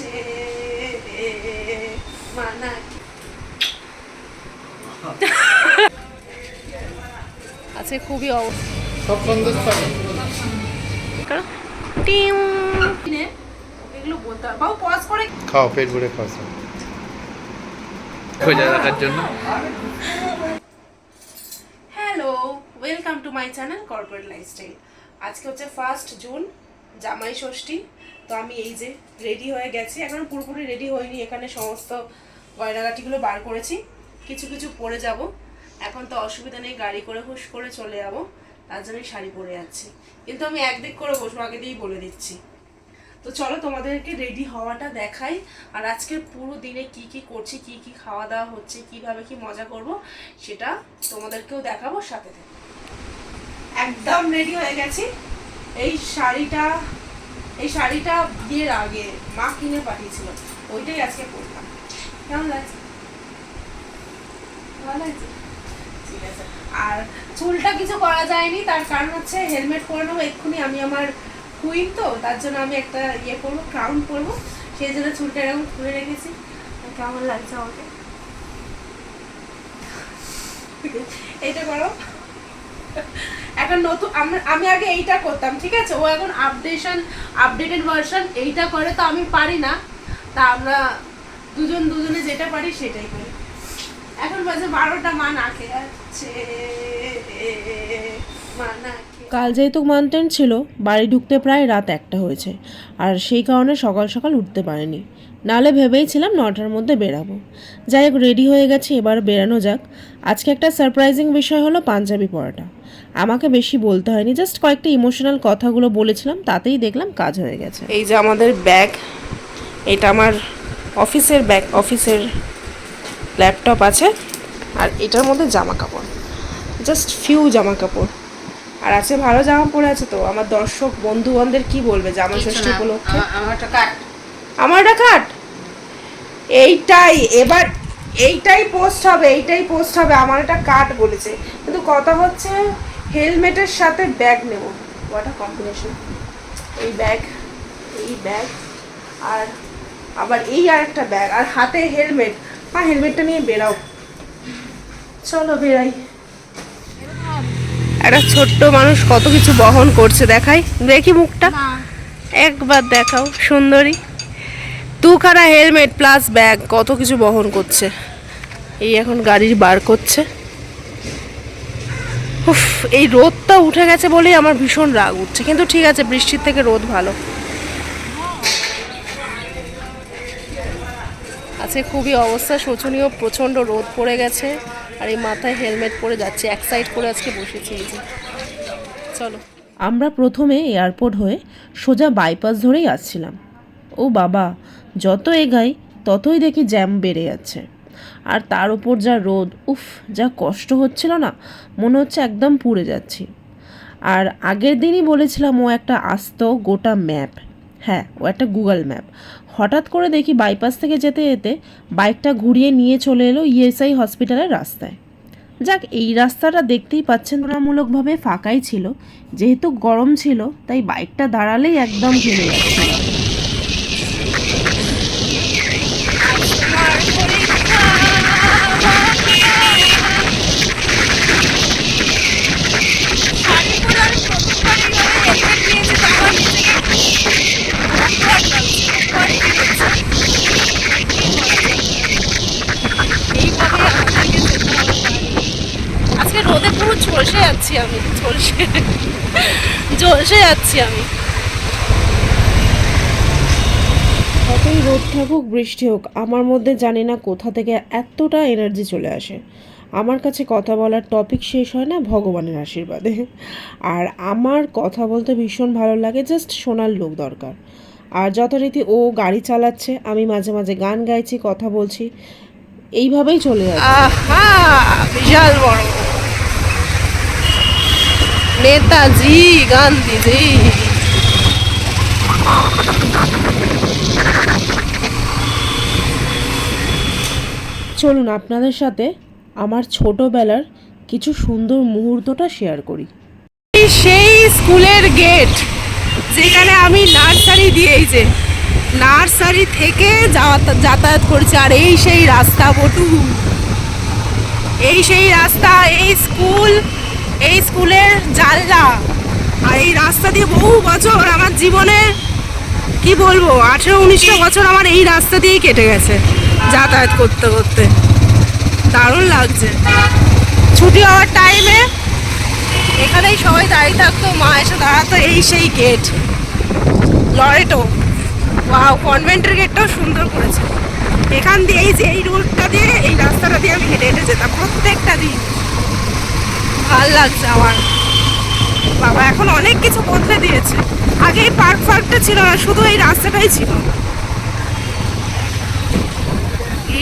যাচ্ছে মানা আছে খুবই সব সন্দেশ পাবে টিম এগুলো বলতে হবে বাবু পজ করে খাও পেট ভরে খাও সব খোঁজা রাখার জন্য। Hello welcome to my channel corporate lifestyle. আজকে হচ্ছে 1 জুন, জামাই ষষ্ঠী। তো আমি এই যে রেডি হয়ে গেছি, এখন পুরোপুরি রেডি হইনি, এখানে সমস্ত গয়নাগাটিগুলো বার করেছি, কিছু কিছু পরে যাব। এখন তো অসুবিধা নেই, গাড়ি করে হুশ করে চলে যাব, তার জন্যই শাড়ি পরে যাচ্ছি। কিন্তু আমি একদিক করে বসবো, আগে দিয়েই বলে দিচ্ছি। তো চলো তোমাদেরকে রেডি হওয়াটা দেখাই, আর আজকের পুরো দিনে কি কি করছি, কি কি খাওয়া দাওয়া হচ্ছে, কিভাবে কি মজা করব সেটা তোমাদেরকেও দেখাবো সাথে থেকে। একদম রেডি হয়ে গেছি। এই শাড়িটা বিয়ের আগে মা কিনে পাঠিয়েছিল, ওইটাই আজকে পরলাম। কেমন লাগছে? ভালো লাগছে? ঠিক আছে। আর চুলটা কিছু করা যায়নি, তার কারণ হচ্ছে হেলমেট পরে নেবো এক্ষুনি। আমি আমার কুইন তো, তার জন্য আমি একটা ইয়ে করবো, ক্রাউন করবো, সেই জন্য চুলটা এরকম খুলে রেখেছি। কেমন লাগছে আমাকে? এইটা করো। এখন নতুন আমি আগে এইটা করতাম, ঠিক আছে, ও এখন আপডেটেড ভার্সন এইটা করে, তো আমি পারি না। তা আমরা দুজনে যেটা পারি সেটাই করি। এখন বাজে 12টা, মা না খেয়ে যাচ্ছে, মা না খেয়ে। কাল যেহেতু মানতেন ছিল, বাড়ি ঢুকতে প্রায় রাত 1টা হয়েছে, আর সেই কারণে সকাল সকাল উঠতে পারিনি। নালে ভেবেইছিলাম 9টার মধ্যে বেরাবো। যাই হোক, রেডি হয়ে গেছি, এবার বেরানো যাক। আজকে একটা সারপ্রাইজিং বিষয় হলো পাঞ্জাবি পরাটা। আমাকে বেশি বলতে হয়নি, জাস্ট কয়েকটা ইমোশনাল কথাগুলো বলেছিলাম, তাতেই দেখলাম কাজ হয়ে গেছে। এই যে আমাদের ব্যাগ, এটা আমার অফিসের ব্যাগ, অফিসের ল্যাপটপ আছে, আর এটার মধ্যে জামা কাপড়, জাস্ট ফিউ জামা কাপড়। আর আছে ভালো জামা পরে আছে, তো আমার দর্শক বন্ধু বান্ধব কি বলবে জামা ষষ্ঠী উপলক্ষে? আমারটা কাট। এইটাই পোস্ট হবে, আমার এটা কাট বলেছে। কিন্তু কথা হচ্ছে হেলমেটের সাথে ব্যাগ নেব, হোয়াট আ কম্বিনেশন। এই ব্যাগ আর আবার এই আর একটা ব্যাগ, আর হাতে হেলমেট। হ্যাঁ, হেলমেটটা নিয়ে বেরাও, চলো বেরাই। একটা ছোট্ট মানুষ কত কিছু বহন করছে, দেখি মুখটা একবার দেখাও সুন্দরী। দুখানা হেলমেট প্লাস ব্যাগ, কত কিছু বহন করছে। এই এখন গাড়ি বার করছে। উফ, এই রোদটা উঠে গেছে বলেই আমার ভীষণ রাগ উঠছে, কিন্তু ঠিক আছে, বৃষ্টির থেকে রোদ ভালো। আজকে খুবই অবস্থা শোচনীয়, প্রচণ্ড রোদ পড়ে গেছে, আর এই মাথায় হেলমেট পরে যাচ্ছে, এক সাইড করে আজকে বসেছি। এই যে চলো। আমরা প্রথমে এয়ারপোর্ট হয়ে সোজা বাইপাস ধরেই আসছিলাম। ও বাবা, যত এগাই ততই দেখি জ্যাম বেড়ে যাচ্ছে, আর তার উপর যা রোদ, উফ, যা কষ্ট হচ্ছিল না, মনে হচ্ছে একদম পুড়ে যাচ্ছি। আর আগের দিনই বলেছিলাম ও একটা আস্ত গোটা ম্যাপ, হ্যাঁ, ও একটা গুগল ম্যাপ। হঠাৎ করে দেখি বাইপাস থেকে যেতে যেতে বাইকটা ঘুরিয়ে নিয়ে চলে এলো ইএসআই হসপিটালের রাস্তায়। যাক, এই রাস্তাটা দেখতেই পাচ্ছেন তুলনামূলকভাবে ফাঁকাই ছিল, যেহেতু গরম ছিল তাই বাইকটা দাঁড়ালেই একদম ঘেমে যাচ্ছিল। আজকে রোদে পুরো ঝলসে যাচ্ছি আমি, ঝলসে যাচ্ছি আমি। যতই রোদ থাকুক, বৃষ্টি হোক, আমার মধ্যে জানি না কোথা থেকে এতটা এনার্জি চলে আসে। আমার কাছে কথা বলার টপিক শেষ হয় না ভগবানের আশীর্বাদে। আর আমার কথা বলতে ভীষণ ভালো লাগে, জাস্ট শোনার লোক দরকার। আর যথারীতি ও গাড়ি চালাচ্ছে, আমি মাঝে মাঝে গান গাইছি, কথা বলছি, এইভাবেই চলে যাচ্ছে। আহা, বিশাল বড় নেতাজি গান্ধীজি। চলুন আপনাদের সাথে আমার ছোটবেলার কিছু সুন্দর মুহূর্তটা শেয়ার করি। সেই স্কুলের গেট যেখানে আমি নার্সারি দিয়ে, এই যে নার্সারি থেকে যাতায়াত করছে। আর এই সেই রাস্তা বটু, এই সেই রাস্তা, এই স্কুলের জানলা। আর এই রাস্তা দিয়ে বহু বছর আমার জীবনে কি বলবো 18-19টা বছর আমার এই রাস্তা দিয়েই কেটে গেছে যাতায়াত করতে করতে। দারুণ লাগছে। ছুটি হওয়ার টাইমে এখানেই সবাই দাঁড়িয়ে থাকতো, মা এসে দাঁড়াতো। এই সেই গেট লরেটো, ওয়াও, কনভেন্টের গেটটাও সুন্দর করেছে। এখান দিয়ে এই যে এই রোডটা দিয়ে, এই রাস্তাটা দিয়ে আমি হেঁটে হেঁটে যেতাম প্রত্যেকটা দিন। ভাল লাগছে আমার। বাবা এখন অনেক কিছু বদলে দিয়েছে। আগে এই পার্কটা ছিল না, শুধু এই রাস্তাটাই ছিল।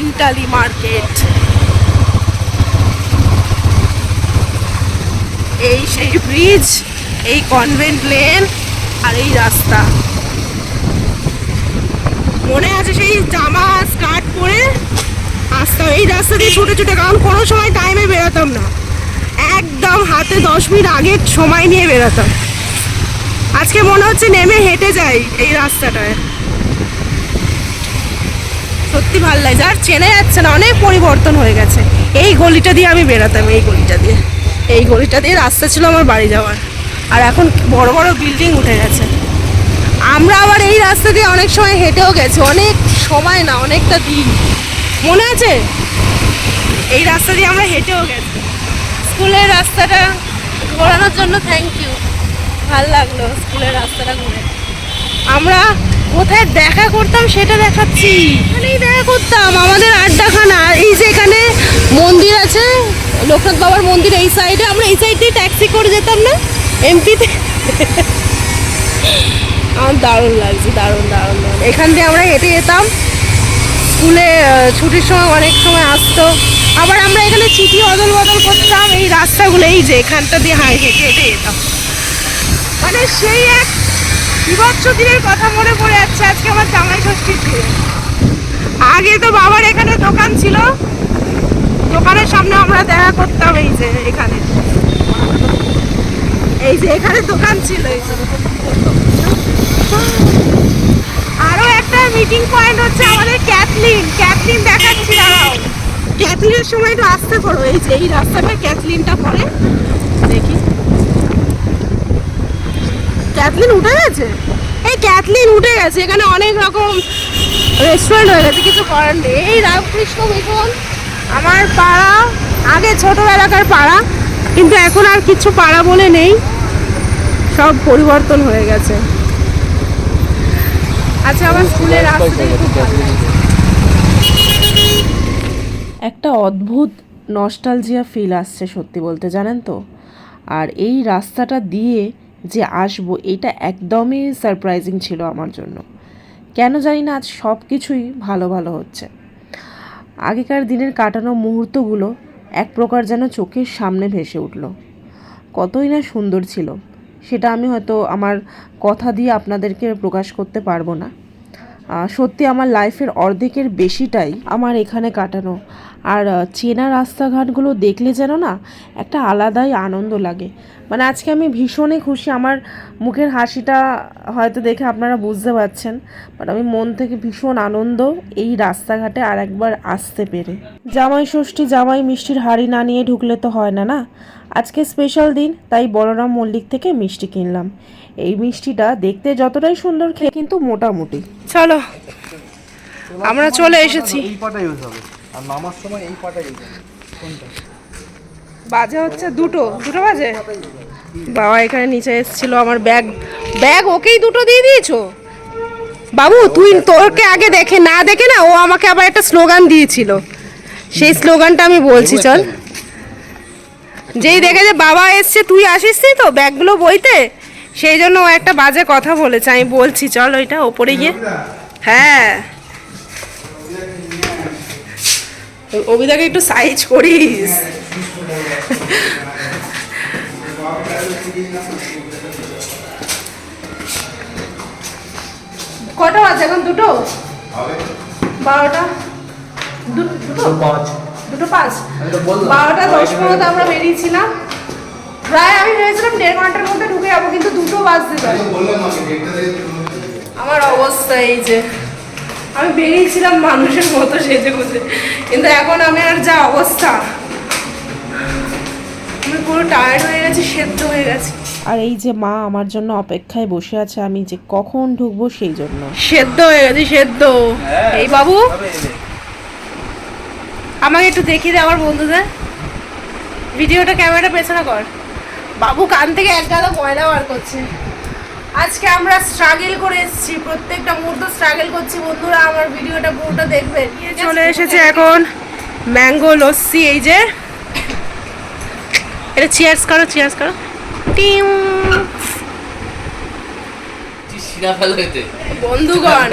ইন্টালি মার্কেট, এই সেই ব্রিজ, এই কনভেন্ট লেন, আর এই রাস্তা। মনে আছে সেই জামা স্কার্ট পরে আসতাম এই রাস্তা দিয়ে ছুটে ছুটে, কারণ কোনো সময় টাইমে বেরোতাম না, একদম হাতে 10 মিনিট আগে সময় নিয়ে বেরোতাম। আজকে মনে হচ্ছে নেমে হেঁটে যাই এই রাস্তাটায়। সত্যি ভালো লাগছে। আর চেনা যাচ্ছে না, অনেক পরিবর্তন হয়ে গেছে। এই গলিটা দিয়ে আমি বেরোতাম, এই গলিটা দিয়ে রাস্তা ছিল আমার বাড়ি যাওয়ার। আর এখন বড় বড় বিল্ডিং উঠে গেছে। আমরা আবার এই রাস্তা দিয়ে অনেক সময় হেঁটেও গেছি, অনেক সময় না, অনেকটা দিন। মনে আছে এই রাস্তা দিয়ে আমরা হেঁটেও গেছি। স্কুলের রাস্তাটা ঘোরানোর জন্য থ্যাংক ইউ, ভাল লাগলো স্কুলের রাস্তাটা ঘুরে। আমরা কোথায় দেখা করতাম সেটা দেখাচ্ছি, এখানেই দেখা করতাম আমাদের আড্ডাখানা। এই যে এখানে মন্দির আছে, লোকনাথ বাবার মন্দির, এই সাইডে আমরা এই সাইড দিয়ে ট্যাক্সি করে যেতাম না এমপিতে। আমার দারুণ লাগছে, দারুণ দারুণ দারুণ। এখান দিয়ে আমরা হেঁটে যেতাম স্কুলে, ছুটির সময় অনেক সময় আসতো। আবার আমরা এখানে চিঠি অদল বদল করতাম এই রাস্তাগুলো, এই যে এখানটা দিয়ে হেঁটে হেঁটে যেতাম। মানে সেই এক বিভৎস দিনের কথা মনে পড়ে যাচ্ছে আজকে আমার জামাই ষষ্ঠীর দিনে। আগে তো বাবার এখানে দোকান ছিল, দোকানের সামনে আমরা দেখা করতাম। এই যে এখানে দোকান ছিল। আরো একটা মিটিং পয়েন্ট হচ্ছে আমাদের ক্যাথলিন দেখাচ্ছি। দাঁড়াও, ক্যাথলিনের সময় একটু আসতে করো। এই যে এই রাস্তাটা ক্যাথলিনটা পড়ে, দেখি ক্যাথলিন উঠে গেছে। এই ক্যাথলিন উঠে গেছে, এখানে অনেক রকম রেস্টুরেন্ট হয়ে গেছে, কিছু করার নেই। এই রামকৃষ্ণ মিশন আমার পাড়া, আগে ছোটবেলাকার পাড়া, কিন্তু এখন আর কিছু পাড়া বলে নেই, সব পরিবর্তন হয়ে গেছে। আচ্ছা, আমার স্কুলের রাস্তা একটা অদ্ভুত নস্টালজিয়া ফিল আসছে সত্যি বলতে, জানেন তো। আর এই রাস্তাটা দিয়ে যে আসবো এটা একদমই সারপ্রাইজিং ছিল আমার জন্য। কেন জানি না আজ সব কিছুই ভালো ভালো হচ্ছে। আগেকার দিনের কাটানো মুহূর্তগুলো এক প্রকার যেন চোখের সামনে ভেসে উঠল। কতই না সুন্দর ছিল সেটা আমি হয়তো আমার কথা দিয়ে আপনাদেরকে প্রকাশ করতে পারবো না। সত্যি আমার লাইফের অর্ধেকের বেশিটাই আমার এখানে কাটানো। আর চেনা রাস্তাঘাটগুলো দেখলে যেন না একটা আলাদাই আনন্দ লাগে। মানে আজকে আমি ভীষণই খুশি। আমার মুখের হাসিটা হয়তো দেখে আপনারা বুঝতে পারছেন, বাট আমি মন থেকে ভীষণ আনন্দ এই রাস্তাঘাটে আর একবার আসতে পেরে। জামাই ষষ্ঠী, জামাই মিষ্টির হাড়ি না নিয়ে ঢুকলে তো হয় না, না। আজকে স্পেশাল দিন, তাই বলরাম মল্লিক থেকে মিষ্টি কিনলাম। এই মিষ্টিটা দেখতে যতটাই সুন্দর, খেয়ে কিন্তু মোটামুটি। চলো আমরা চলে এসেছি। এই পাটা ইউজ হবে, আর নামার সময় এই পাটা ইউজ হবে। কোনটা বাজে হচ্ছে দুটো বাজে। বাবা এখানে নিচে এসেছিল, আমার ব্যাগ ওকেই দুটো দিয়ে দিয়েছো বাবু? তোরকে আগে দেখে না ও আমাকে আবার একটা স্লোগান দিয়েছিল, সেই স্লোগানটা আমি বলছি। চল, যেই দেখে যে বাবা এসছে, তুই আসিস তো ব্যাগগুলো বইতে, সেই জন্য ও একটা বাজে কথা বলেছে। আমি বলছি চল ওইটা ওপরে গিয়ে। হ্যাঁ, অভিদাকে একটু সাইজ করিস। কটা বাজে এখন? দুটো 12টা 2:05 12:10 আমরা বেরিয়েছিলাম। প্রায় আমি ভেবেছিলাম 1.5 ঘন্টার মধ্যে ঢুকে যাবো, কিন্তু 2টো বাজতে যায়। আমার অবস্থা এই যে, আমি বেরিয়েছিলাম মানুষের মতো সেজে গুজে, কিন্তু এখন আমি আর যা অবস্থা, আমি পুরো টায়ার্ড হয়ে গেছি, সেদ্ধ হয়ে গেছি। আর এই যে মা আমার জন্য অপেক্ষায় বসে আছে, আমি যে কখন ঢুকবো সেই জন্য। সেদ্ধ হয়ে গেছি, সেদ্ধ। এই বাবু আমাকে একটু দেখিয়ে দে আমার বন্ধুদের, ভিডিওটা ক্যামেরাটা পেছনে কর। বাবু কান থেকে এক গাদা ময়লা বার করছে। আজকে আমরা স্ট্রাগল করে এসেছি, প্রত্যেকটা মুহূর্ত স্ট্রাগল করছি বন্ধুরা, আমার ভিডিওটা পুরোটা দেখবেন। চলে এসেছে এখন ম্যাঙ্গো লস্যি, এই যে এটা চিয়ার্স করো, চিয়ার্স করো। টিম বন্ধুগণ,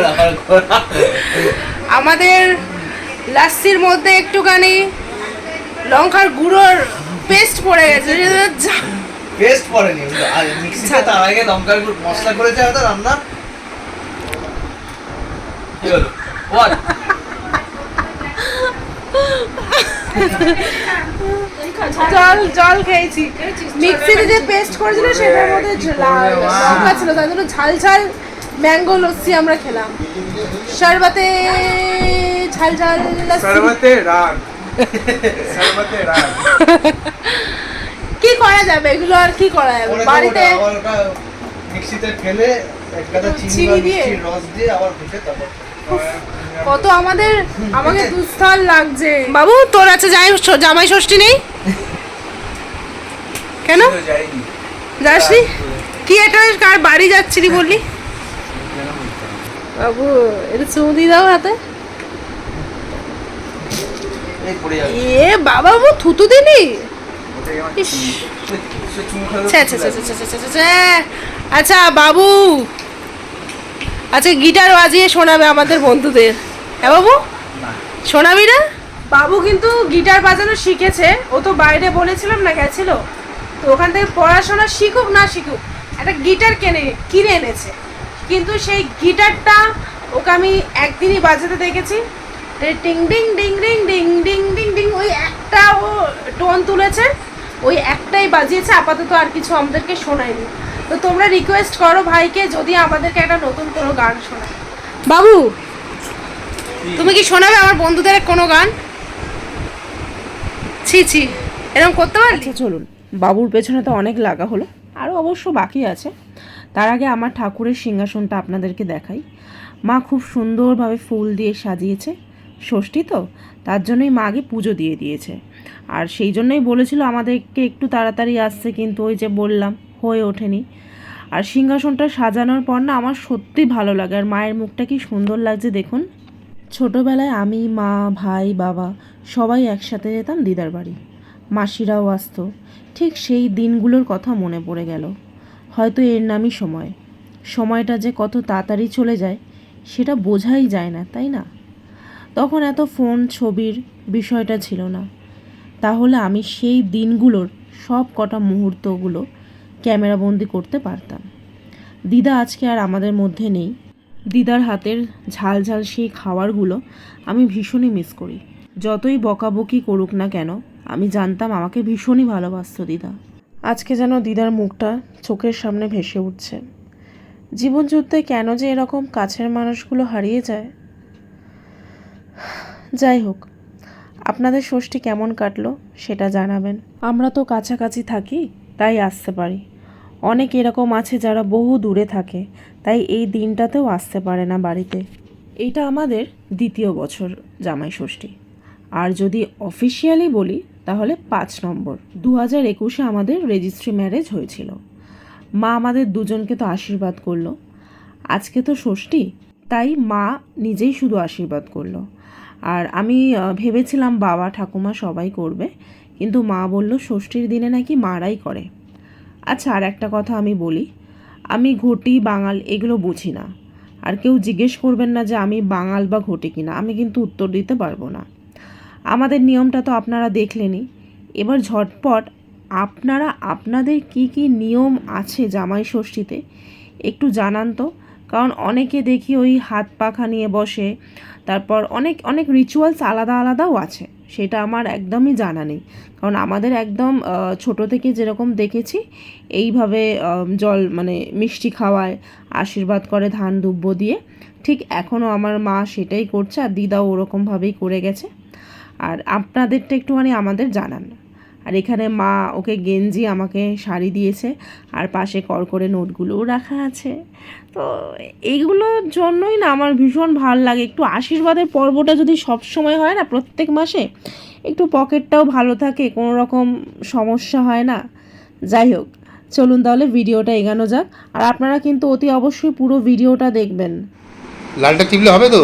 আমাদের লাস্সির মধ্যে একটুখানি লঙ্কার গুঁড়োর পেস্ট পড়ে গেছে। পেস্ট পড়েনি, মিক্সিতে তার আগে লঙ্কার গুঁড়ো মশলা করেছে হয়তো রান্না। কি হলো? হোয়াট? জল খেয়েছি, মিক্সিতে যে পেস্ট করেছিল সেটার মধ্যে লঙ্কা ছিল, তাই জন্য ঝাল ঝাল ম্যাঙ্গো লস্যি আমরা খেলাম। শরবতে ঝাল ঝাল শরবতে রাগ, শরবতে রাগ। কি করা যাবে এগুলো, আর কি করা যাবে বাড়িতে। মিক্সিতে ফেলে এক গাদা চিনি দিয়ে রস দিয়ে আবার ভেজে তারপর কত আমাকে দুস্থার লাগছে। বাবু তোর আছে জামাই ষষ্ঠী নেই কেন? যাসনি? কি এটা কার বাড়ি যাচ্ছিলি বললি? বাবু এটা চুমুদি দাও হাতে। এ বাবা বাবু থুতু দিলি। আচ্ছা বাবু, আচ্ছা গিটার বাজিয়ে শোনাবে আমাদের বন্ধুদের। হ্যাঁ বাবু, শোনাবি না? বাবু কিন্তু গিটার বাজানো শিখেছে, ও তো বাইরে বলেছিলাম না গেছিল, তো ওখান থেকে পড়াশোনা শিখুক না শিখুক একটা গিটার কিনে এনেছে, কিন্তু সেই গিটারটা ওকে আমি একদিনই বাজাতে দেখেছি। টিং ding ding ding ding ding ding ding, ওই একটা ও টোন তুলেছে, ওই একটাই বাজিয়েছে, আপাতত আর কিছু আমাদেরকে শোনায়নি। তো তোমরা রিকোয়েস্ট করো ভাইকে যদি আমাদেরকে একটা নতুন কোনো গান শোনায়। বাবু তুমি কি শোনাবে আমার বন্ধুদের কোনো গান? ছি ছি, এরকম করতে পারলি? আচ্ছা চলুন, বাবুর পেছনে তো অনেক লাগা হলো, আরও অবশ্য বাকি আছে। তার আগে আমার ঠাকুরের সিংহাসনটা আপনাদেরকে দেখাই। মা খুব সুন্দরভাবে ফুল দিয়ে সাজিয়েছে, ষষ্ঠী তো তার জন্যই মা আগে পুজো দিয়ে দিয়েছে, আর সেই জন্যই বলেছিল আমাদেরকে একটু তাড়াতাড়ি আসছে, কিন্তু ওই যে বললাম হয়ে ওঠেনি। আর সিংহাসনটা সাজানোর পর না আমার সত্যি ভালো লাগে, আর মায়ের মুখটা কি সুন্দর লাগছে দেখুন। ছোটোবেলায় আমি, মা, ভাই, বাবা সবাই একসাথে যেতাম দিদার বাড়ি, মাসিরাও আসতো। ঠিক সেই দিনগুলোর কথা মনে পড়ে গেল। হয়তো এর নামই সময়। সময়টা যে কত তাড়াতাড়ি চলে যায় সেটা বোঝাই যায় না, তাই না? তখন এত ফোন ছবির বিষয়টা ছিল না, তাহলে আমি সেই দিনগুলোর সব কটা মুহূর্তগুলো ক্যামেরাবন্দি করতে পারতাম। দিদা আজকে আর আমাদের মধ্যে নেই। দিদার হাতের ঝাল ঝাল সেই খাবারগুলো আমি ভীষণই মিস করি। যতই বকাবকি করুক না কেন, আমি জানতাম আমাকে ভীষণই ভালোবাসতো দিদা। আজকে যেন দিদার মুখটা চোখের সামনে ভেসে উঠছে। জীবনযুদ্ধে কেন যে এরকম কাছের মানুষগুলো হারিয়ে যায়। যাই হোক, আপনাদের ষষ্ঠী কেমন কাটলো সেটা জানাবেন। আমরা তো কাছাকাছি থাকি তাই আসতে পারি, অনেক এরকম আছে যারা বহু দূরে থাকে, তাই এই দিনটাতেও আসতে পারে না বাড়িতে। এইটা আমাদের দ্বিতীয় বছর জামাই ষষ্ঠী, আর যদি অফিসিয়ালি বলি তাহলে 5 নম্বর। 2021-এ আমাদের রেজিস্ট্রি ম্যারেজ হয়েছিল। মা আমাদের দুজনকে তো আশীর্বাদ করলো। আজকে তো ষষ্ঠী, তাই মা নিজেই শুধু আশীর্বাদ করলো, আর আমি ভেবেছিলাম বাবা ঠাকুমা সবাই করবে, কিন্তু মা বলল ষষ্ঠীর দিনে নাকি মারাই করে। আচ্ছা, আর একটা কথা আমি বলি, আমি ঘটি বাঙাল এগুলো বুঝি না, আর কেউ জিজ্ঞেস করবেন না যে আমি বাঙাল বা ঘটি কিনা, আমি কিন্তু উত্তর দিতে পারবো না। আমাদের নিয়মটা তো আপনারা দেখলেনই, এবার ঝটপট আপনারা আপনাদের কি কি নিয়ম আছে জামাই ষষ্ঠীতে একটু জানান তো, কারণ অনেকে দেখি ওই হাত পাখা নিয়ে বসে, তারপর অনেক অনেক রিচুয়ালস আলাদা আলাদাও আছে। সেটা আমার একদমই জানা নেই, কারণ আমাদের একদম ছোট থেকে যেরকম দেখেছি এইভাবে জল মানে মিষ্টি খাওয়ায়, আশীর্বাদ করে ধান দুব্য দিয়ে, ঠিক এখনও আমার মা সেটাই করছে, আর দিদাও ওরকমভাবেই করে গেছে। আর আপনাদেরটা একটুখানি আমাদের জানান। আর এখানে মা ওকে গেঞ্জি, আমাকে শাড়ি দিয়েছে, আর পাশে করে নোটগুলোও রাখা আছে। তো এইগুলোর জন্যই না আমার ভীষণ ভালো লাগে। একটু আশীর্বাদের পর্বটা যদি সব সময় হয় না, প্রত্যেক মাসে, একটু পকেটটাও ভালো থাকে, কোনো রকম সমস্যা হয় না। যাই হোক, চলুন তাহলে ভিডিওটা এগানো যাক। আর আপনারা কিন্তু অতি অবশ্যই পুরো ভিডিওটা দেখবেন। লালটা টিপলে হবে তো?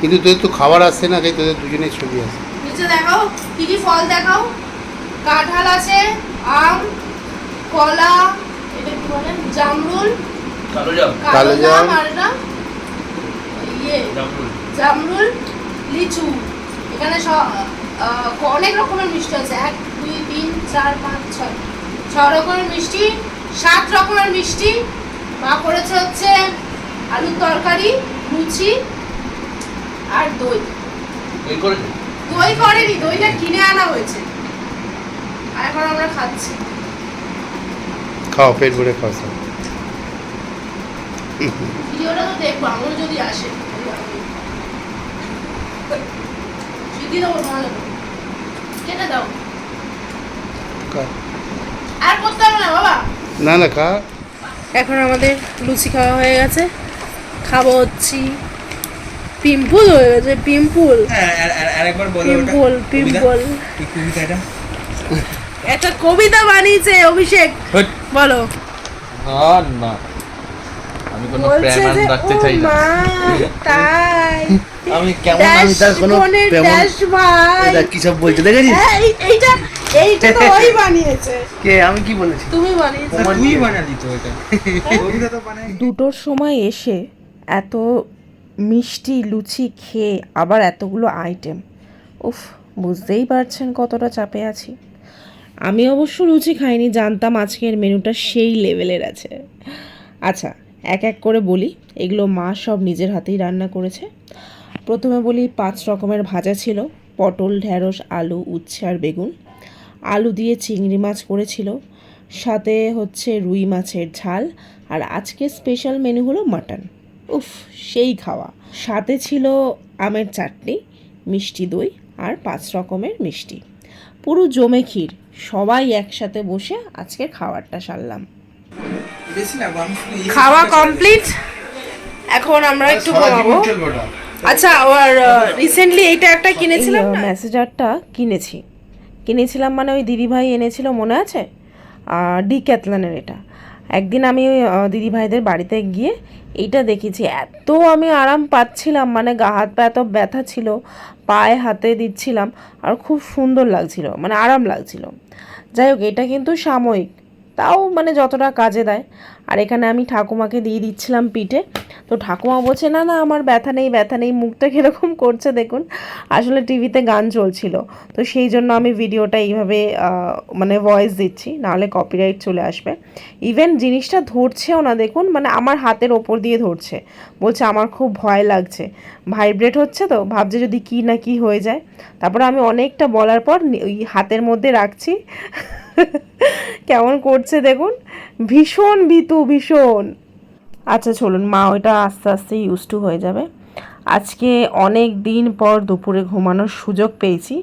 কিন্তু তোদের তো খাবার আসছে না, তাই তোদের দুজনের ছবি আছে। নিচে দেখাও কি কি ফল দেখাও। কাঁঠাল আছে, আম, কলা, এটা কি বলে, জামরুল, কালো জাম, আর এটা জামরুল, লিচু। এখানে অনেক রকমের মিষ্টি আছে, 1 2 3 4 5 6 6 রকমের মিষ্টি, 7 রকমের মিষ্টি। মা করেছে হচ্ছে আলুর তরকারি, লুচি আর দই। দই করেনি, দইটা কিনে আনা হয়েছে, আর এখন আমরা খাচ্ছি। খাও, পেট ভরে খাও সব। ভিডিওটা তো দেখবো, আমার যদি আসে সিদ্ধি দেবো, ভালো কেটে দাও। আর করতে হবে না বাবা। না না, খা। এখন আমাদের লুচি খাওয়া হয়ে গেছে, খাবো হচ্ছি। পিম্পল হয়ে গেছে, পিম্পল আরেকবার বলো পিম্পল পিম্পল। কি কবিতাটা? একটা কবিতা বানিয়েছে অভিষেক, বলো। না, আমি কোনো বলছে প্রেম যে রাখতে ও চাই না। মা, তাই আমি কেমন, আমি তার কোনো প্রেম ড্যাশ ভাই। এটা কি সব বলতে দেখেছিস? হ্যাঁ, এইটা তো ওই বানিয়েছে, কে, আমি কি বলেছি? তুমি বানিয়েছো। তুই বানালি তো এটা, কবিতা তো বানাই। 2টোর সময় এসে এত মিষ্টি লুচি খেয়ে আবার এতগুলো আইটেম, উফ, বুঝতেই পারছেন কতটা চাপে আছি। আমি অবশ্য লুচি খাইনি, জানতাম আজকের মেনুটা সেই লেভেলের আছে। আচ্ছা, এক এক করে বলি, এগুলো মা সব নিজের হাতেই রান্না করেছে। প্রথমে বলি 5 রকমের ভাজা ছিল, পটল, ঢ্যাঁড়স, আলু, উচ্ছে আর বেগুন। আলু দিয়ে চিংড়ি মাছ করেছিল, সাথে হচ্ছে রুই মাছের ঝাল, আর আজকে স্পেশাল মেনু হলো মাটন। উফ, সেই খাওয়া। সাথে ছিল আমের চাটনি, মিষ্টি দই আর 5 রকমের মিষ্টি। পুরো জমে ক্ষীর। সবাই একসাথে বসে আজকে খাবারটা সারলাম। খাওয়া কমপ্লিট, এখন আমরা একটু ঘুমাবো। আচ্ছা, আর রিসেন্টলি এইটা একটা কিনেছিলাম না, মেসেজারটা কিনেছিলাম মানে ওই দিদিভাই এনেছিল, মনে আছে? ডিক্যাথলনের এটা। একদিন আমি দিদিভাইদের বাড়িতে গিয়ে এইটা দেখেছি, এত আমি আরাম পাচ্ছিলাম, মানে গা হাত পা এত ব্যথা ছিল, পায়ে হাতে দিচ্ছিলাম, আর খুব সুন্দর লাগছিল, মানে আরাম লাগছিল। যাই হোক, এটা কিন্তু সাময়িক, তাও মানে যতটা কাজে দেয়। আর এখানে আমি ঠাকুমাকে দিয়ে দিচ্ছিলাম পিঠে, তো ঠাকুমা বলছে না না আমার ব্যথা নেই, মুখটা কীরকম করছে দেখুন। আসলে টিভিতে গান চলছিল, তো সেই জন্য আমি ভিডিওটা এইভাবে মানে ভয়েস দিচ্ছি, নাহলে কপিরাইট চলে আসবে। ইভেন জিনিসটা ধরছেও না দেখুন, মানে আমার হাতের ওপর দিয়ে ধরছে, বলছে আমার খুব ভয় লাগছে, ভাইব্রেট হচ্ছে, তো ভাবছে যদি কি না কি হয়ে যায়। তারপরে আমি অনেকটা বলার পর ওই হাতের মধ্যে রাখছি। কেমন করছে দেখুন, ভীষণ ভীষণ। আচ্ছা চলুন, মা ওইটা আস্তে আস্তে ইউজ টু হয়ে যাবে। আজকে অনেক দিন পর দুপুরে ঘুমানোর সুযোগ পেয়েছি,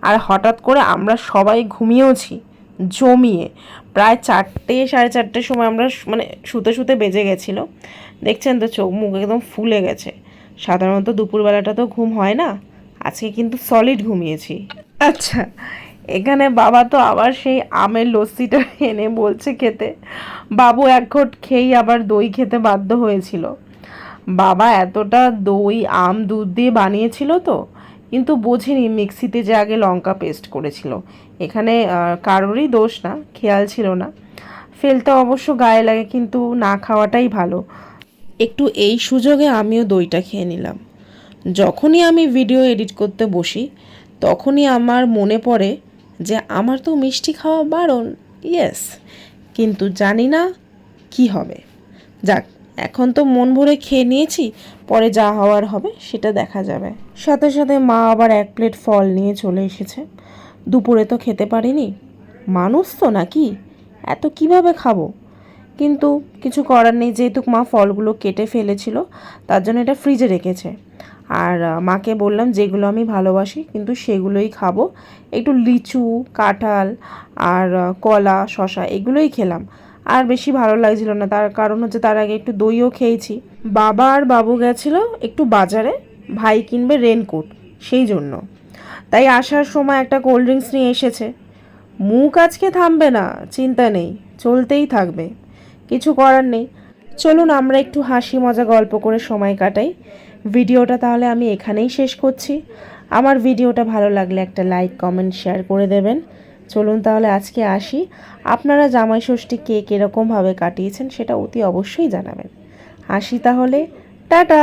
আর হঠাৎ করে আমরা সবাই ঘুমিয়েওছি জমিয়ে। প্রায় 4টে 4:30 সময় আমরা মানে শুতে বেজে গেছিলো। দেখছেন তো, চোখ মুখ একদম ফুলে গেছে। সাধারণত দুপুরবেলাটা তো ঘুম হয় না, আজকে কিন্তু সলিড ঘুমিয়েছি। আচ্ছা, এখানে বাবা তো আবার সেই আমের লস্যিটা এনে বলছে খেতে। বাবু 1 ঘট খেয়েই আবার দই খেতে বাধ্য হয়েছিল। বাবা এতটা দই আম দুধ দিয়ে বানিয়েছিল তো, কিন্তু বোঝেনি মিক্সিতে যে আগে লঙ্কা পেস্ট করেছিল। এখানে কারোরই দোষ না, খেয়াল ছিল না। ফেলতে অবশ্য গায়ে লাগে, কিন্তু না খাওয়াটাই ভালো। একটু এই সুযোগে আমিও দইটা খেয়ে নিলাম। যখনই আমি ভিডিও এডিট করতে বসি, তখনই আমার মনে পড়ে যে আমার তো মিষ্টি খাওয়া বারণ, ইয়েস, কিন্তু জানি না কি হবে। যাক, এখন তো মন ভরে খেয়ে নিয়েছি, পরে যা হওয়ার হবে সেটা দেখা যাবে। সাথে সাথে মা আবার 1 প্লেট ফল নিয়ে চলে এসেছে। দুপুরে তো খেতে পারিনি, মানুষ তো নাকি, এত কিভাবে খাবো? কিন্তু কিছু করার নেই, যেহেতু মা ফলগুলো কেটে ফেলেছিল তার জন্য এটা ফ্রিজে রেখেছে। আর মাকে বললাম যেগুলো আমি ভালোবাসি কিন্তু সেগুলোই খাবো। একটু লিচু, কাঁঠাল আর কলা, শশা এগুলোই খেলাম। আর বেশি ভালো লাগছিল না, তার কারণ হচ্ছে তার আগে একটু দইও খেয়েছি। বাবা আর বাবু গেছিলো একটু বাজারে, ভাই কিনবে রেনকোট, সেই জন্য। তাই আসার সময় একটা কোল্ড ড্রিঙ্কস নিয়ে এসেছে। মুখ আজকে থামবে না, চিন্তা নেই, চলতেই থাকবে, কিছু করার নেই। চলুন আমরা একটু হাসি মজা গল্প করে সময় কাটাই। ভিডিওটা তাহলে আমি এখানেই শেষ করছি। আমার ভিডিওটা ভালো লাগলে একটা লাইক, কমেন্ট, শেয়ার করে দেবেন। চলুন তাহলে আজকে আসি। আপনারা জামাই ষষ্ঠী কে কীরকমভাবে কাটিয়েছেন সেটা অতি অবশ্যই জানাবেন। আসি তাহলে, টাটা।